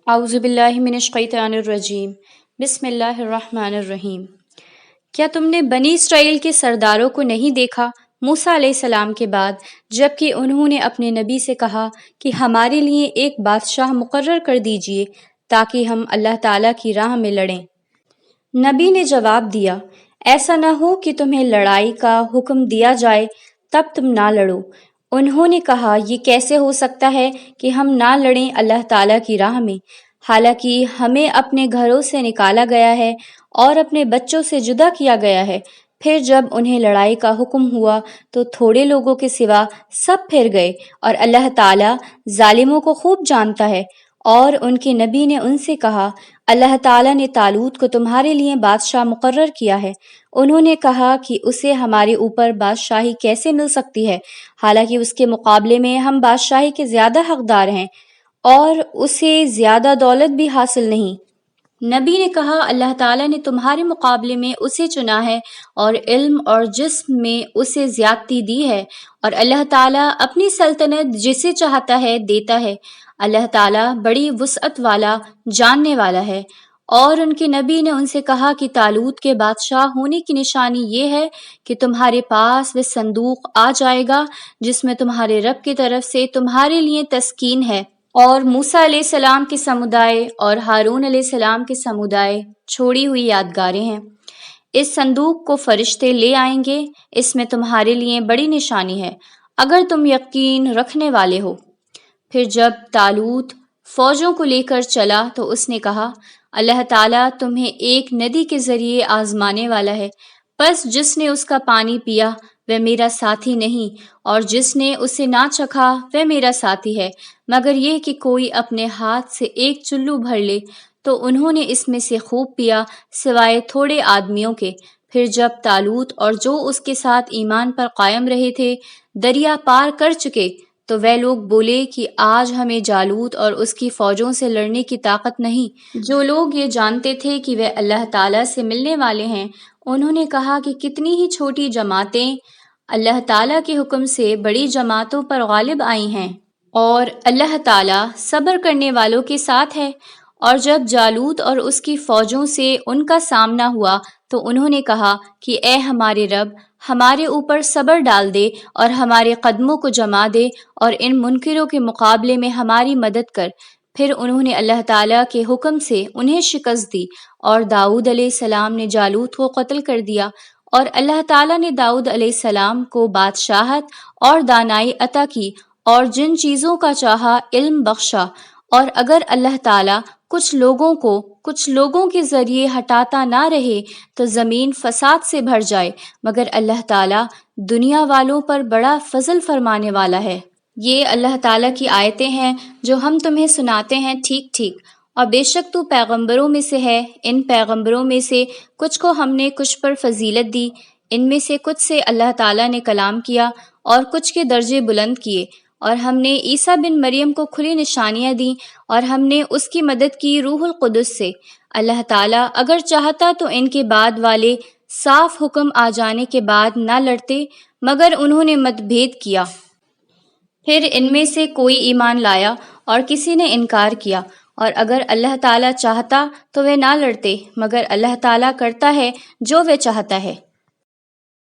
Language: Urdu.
اعوذ باللہ من الشیطان الرجیم بسم اللہ الرحمن الرحیم۔ کیا تم نے بنی اسرائیل کے سرداروں کو نہیں دیکھا موسیٰ علیہ السلام کے بعد، جب کہ انہوں نے اپنے نبی سے کہا کہ ہمارے لیے ایک بادشاہ مقرر کر دیجئے تاکہ ہم اللہ تعالیٰ کی راہ میں لڑیں؟ نبی نے جواب دیا، ایسا نہ ہو کہ تمہیں لڑائی کا حکم دیا جائے تب تم نہ لڑو۔ انہوں نے کہا، یہ کیسے ہو سکتا ہے کہ ہم نہ لڑیں اللہ تعالیٰ کی راہ میں، حالانکہ ہمیں اپنے گھروں سے نکالا گیا ہے اور اپنے بچوں سے جدا کیا گیا ہے۔ پھر جب انہیں لڑائی کا حکم ہوا تو تھوڑے لوگوں کے سوا سب پھر گئے، اور اللہ تعالیٰ ظالموں کو خوب جانتا ہے۔ اور ان کے نبی نے ان سے کہا، اللہ تعالیٰ نے طالوت کو تمہارے لیے بادشاہ مقرر کیا ہے۔ انہوں نے کہا کہ اسے ہمارے اوپر بادشاہی کیسے مل سکتی ہے، حالانکہ اس کے مقابلے میں ہم بادشاہی کے زیادہ حقدار ہیں اور اسے زیادہ دولت بھی حاصل نہیں۔ نبی نے کہا، اللہ تعالیٰ نے تمہارے مقابلے میں اسے چنا ہے اور علم اور جسم میں اسے زیادتی دی ہے، اور اللہ تعالیٰ اپنی سلطنت جسے چاہتا ہے دیتا ہے۔ اللہ تعالیٰ بڑی وسعت والا، جاننے والا ہے۔ اور ان کے نبی نے ان سے کہا کہ طالوت کے بادشاہ ہونے کی نشانی یہ ہے کہ تمہارے پاس وہ صندوق آ جائے گا جس میں تمہارے رب کی طرف سے تمہارے لیے تسکین ہے، اور موسیٰ علیہ السلام کے سمودائے اور ہارون علیہ السلام کے سمودائے چھوڑی ہوئی یادگاریں ہیں۔ اس صندوق کو فرشتے لے آئیں گے، اس میں تمہارے لیے بڑی نشانی ہے اگر تم یقین رکھنے والے ہو۔ پھر جب طالوت فوجوں کو لے کر چلا تو اس نے کہا، اللہ تعالیٰ تمہیں ایک ندی کے ذریعے آزمانے والا ہے، پس جس نے اس کا پانی پیا وہ میرا ساتھی نہیں، اور جس نے اسے نہ چکھا وہ میرا ساتھی ہے، مگر یہ کہ کوئی اپنے ہاتھ سے ایک چلو بھر لے۔ تو انہوں نے اس میں سے خوب پیا سوائے تھوڑے آدمیوں کے۔ پھر جب طالوت اور جو اس کے ساتھ ایمان پر قائم رہے تھے دریا پار کر چکے تو وہ لوگ بولے کہ آج ہمیں جالوت اور اس کی فوجوں سے لڑنے کی طاقت نہیں۔ جو لوگ یہ جانتے تھے کہ وہ اللہ تعالیٰ سے ملنے والے ہیں، انہوں نے کہا کہ کتنی ہی چھوٹی جماعتیں اللہ تعالیٰ کے حکم سے بڑی جماعتوں پر غالب آئی ہیں، اور اللہ تعالیٰ صبر کرنے والوں کے ساتھ ہے۔ اور جب جالوت اور اس کی فوجوں سے ان کا سامنا ہوا تو انہوں نے کہا کہ اے ہمارے رب، ہمارے اوپر صبر ڈال دے اور ہمارے قدموں کو جما دے اور ان منکروں کے مقابلے میں ہماری مدد کر۔ پھر انہوں نے اللہ تعالیٰ کے حکم سے انہیں شکست دی، اور داؤد علیہ السلام نے جالوت کو قتل کر دیا، اور اللہ تعالیٰ نے داؤد علیہ السلام کو بادشاہت اور دانائی عطا کی، اور جن چیزوں کا چاہا علم بخشا۔ اور اگر اللہ تعالیٰ کچھ لوگوں کے ذریعے ہٹاتا نہ رہے تو زمین فساد سے بھر جائے، مگر اللہ تعالیٰ دنیا والوں پر بڑا فضل فرمانے والا ہے۔ یہ اللہ تعالیٰ کی آیتیں ہیں جو ہم تمہیں سناتے ہیں ٹھیک ٹھیک، اور بے شک تو پیغمبروں میں سے ہے۔ ان پیغمبروں میں سے کچھ کو ہم نے کچھ پر فضیلت دی، ان میں سے کچھ سے اللہ تعالیٰ نے کلام کیا اور کچھ کے درجے بلند کیے، اور ہم نے عیسیٰ بن مریم کو کھلی نشانیاں دیں، اور ہم نے اس کی مدد کی روح القدس سے۔ اللہ تعالیٰ اگر چاہتا تو ان کے بعد والے صاف حکم آ جانے کے بعد نہ لڑتے، مگر انہوں نے مت بھید کیا۔ پھر ان میں سے کوئی ایمان لایا اور کسی نے انکار کیا، اور اگر اللہ تعالیٰ چاہتا تو وہ نہ لڑتے، مگر اللہ تعالیٰ کرتا ہے جو وہ چاہتا ہے۔